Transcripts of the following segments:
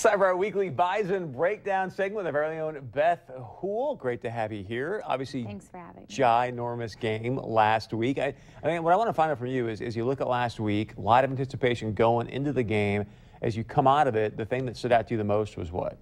Time for our weekly Bison breakdown segment with our very own Beth Hool. Great to have you here. Obviously, thanks for having me. Ginormous game last week. I mean, what I want to find out from you is you look at last week, a lot of anticipation going into the game. As you come out of it, the thing that stood out to you the most was what?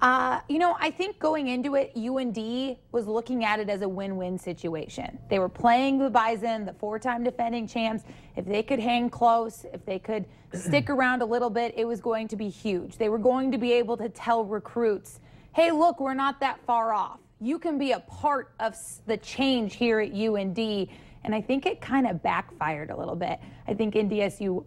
I think going into it, UND was looking at it as a win-win situation. They were playing the Bison, the four-time defending champs. If they could hang close, if they could stick around a little bit, it was going to be huge. They were going to be able to tell recruits, hey, look, we're not that far off. You can be a part of the change here at UND. And I think it kind of backfired a little bit. I think NDSU,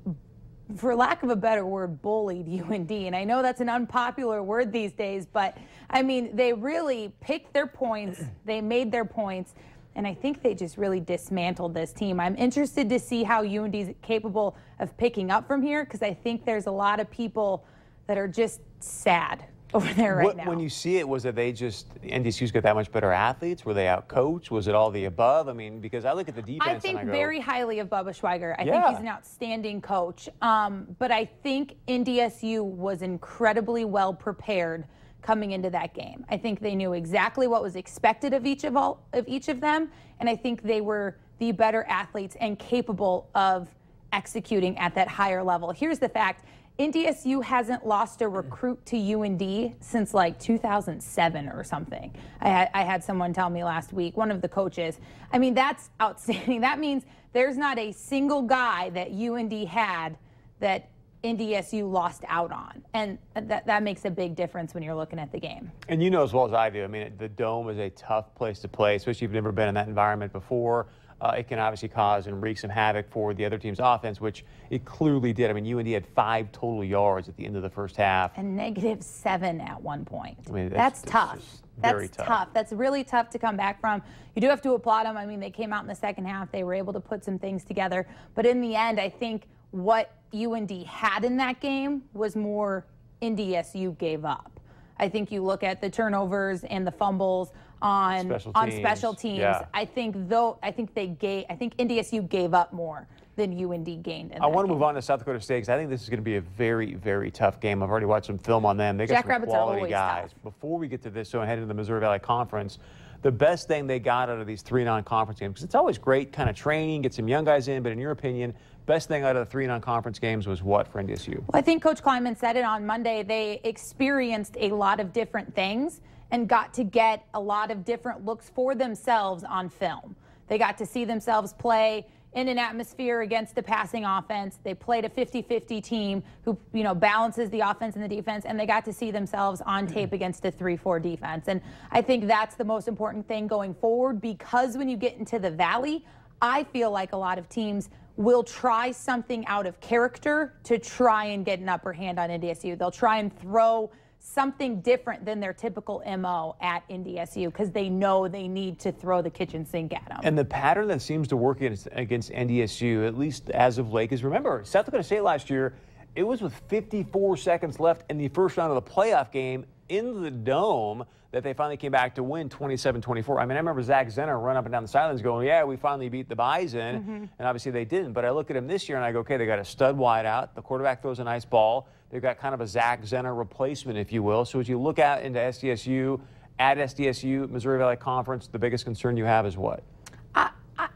for lack of a better word, bullied UND. And I know that's an unpopular word these days, but I mean, they really picked their points. They made their points. And I think they just really dismantled this team. I'm interested to see how UND is capable of picking up from here, because I think there's a lot of people that are just sad over there right now. When you see it, was it NDSU's got that much better athletes? Were they out-coached? Was it all the above? I mean, because I look at the defense I think and I go, very highly of Bubba Schweiger. I think he's an outstanding coach. But I think NDSU was incredibly well prepared coming into that game. I think they knew exactly what was expected of each of them, and I think they were the better athletes and capable of executing at that higher level. Here's the fact. NDSU hasn't lost a recruit to UND since like 2007 or something. I had someone tell me last week, one of the coaches. I mean, that's outstanding. That means there's not a single guy that UND had that NDSU lost out on. And that makes a big difference when you're looking at the game. And you know as well as I do, I mean, the Dome is a tough place to play, especially if you've never been in that environment before. It can obviously cause and wreak some havoc for the other team's offense, which it clearly did. I mean, UND had 5 total yards at the end of the first half. And -7 at one point. I mean, that's tough. Very tough. That's really tough to come back from. You do have to applaud them. I mean, they came out in the second half. They were able to put some things together. But in the end, I think what UND had in that game was more NDSU gave up. I think you look at the turnovers and the fumbles on special teams. Yeah. I think NDSU gave up more than UND gained. I want to move on to South Dakota State because I think this is going to be a very, very tough game. I've already watched some film on them. They got some quality guys. Tough. Before we get to this, so I head into the Missouri Valley Conference, the best thing they got out of these 3 non-conference games, because it's always great kind of training, get some young guys in, but in your opinion, best thing out of the 3 non-conference games was what for NDSU? Well, I think Coach Kleiman said it on Monday. They experienced a lot of different things and got to get a lot of different looks for themselves on film. They got to see themselves play in an atmosphere against a passing offense. They played a 50-50 team who, balances the offense and the defense, and they got to see themselves on tape against a 3-4 defense. And I think that's the most important thing going forward, because when you get into the Valley, I feel like a lot of teams will try something out of character to try and get an upper hand on NDSU. They'll try and throw something different than their typical MO at NDSU because they know they need to throw the kitchen sink at them. And the pattern that seems to work against NDSU, at least as of late, is remember, South Dakota State last year, it was with 54 seconds left in the first round of the playoff game in the Dome that they finally came back to win 27-24. I mean, I remember Zach Zenner run up and down the sidelines going, yeah, we finally beat the Bison. And obviously they didn't. But I look at him this year and I go, okay, they got a stud wide out. The quarterback throws a nice ball. They've got kind of a Zach Zenner replacement, if you will. So as you look out into SDSU, at SDSU, Missouri Valley Conference, the biggest concern you have is what?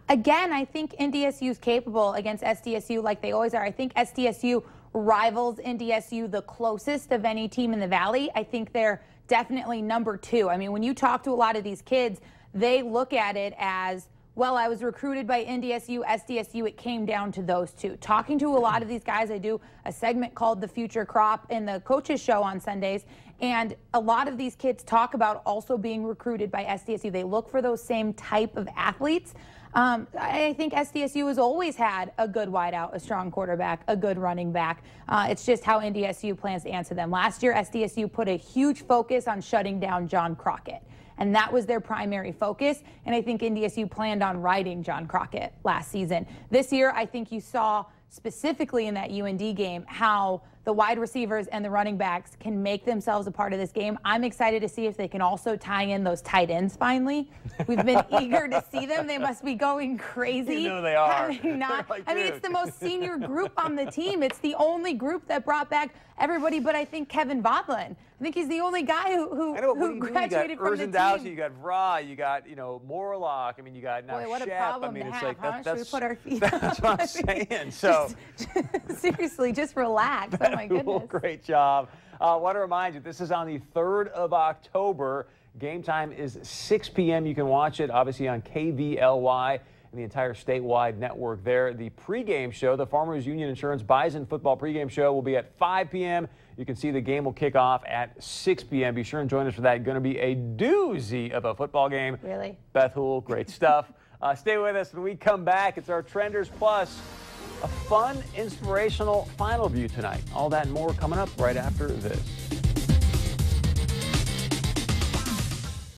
Again, I think NDSU is capable against SDSU like they always are. I think SDSU rivals NDSU the closest of any team in the Valley. I think they're definitely number 2. I mean, when you talk to a lot of these kids, they look at it as, well, I was recruited by NDSU, SDSU, it came down to those 2. Talking to a lot of these guys, I do a segment called The Future Crop in the coaches show on Sundays, and a lot of these kids talk about also being recruited by SDSU. They look for those same type of athletes. I think SDSU has always had a good wideout, a strong quarterback, a good running back. It's just how NDSU plans to answer them. Last year, SDSU put a huge focus on shutting down John Crockett, and that was their primary focus. And I think NDSU planned on riding John Crockett last season. This year, I think you saw specifically in that UND game, how the wide receivers and the running backs can make themselves a part of this game. I'm excited to see if they can also tie in those tight ends finally. We've been eager to see them. They must be going crazy. You know they are. Like, I mean, it's the most senior group on the team. It's the only group that brought back everybody but I think Kevin Vodlin. I think he's the only guy who graduated from the team. You got Vra, you got, Morlock. I mean, you got now Boy, what a Shep. problem I mean, to it's have, like huh? Should we put our feet that's what I'm saying. So seriously, just relax. Oh my goodness. Great job. I want to remind you, this is on the 3rd of October. Game time is 6 p.m. You can watch it, obviously, on KVLY and the entire statewide network there. The pregame show, the Farmers Union Insurance Bison football pregame show, will be at 5 p.m. You can see the game will kick off at 6 p.m. Be sure and join us for that. Going to be a doozy of a football game. Really? Beth Hool, great stuff. Stay with us when we come back. It's our Trenders Plus, a fun, inspirational final view tonight. All that and more coming up right after this.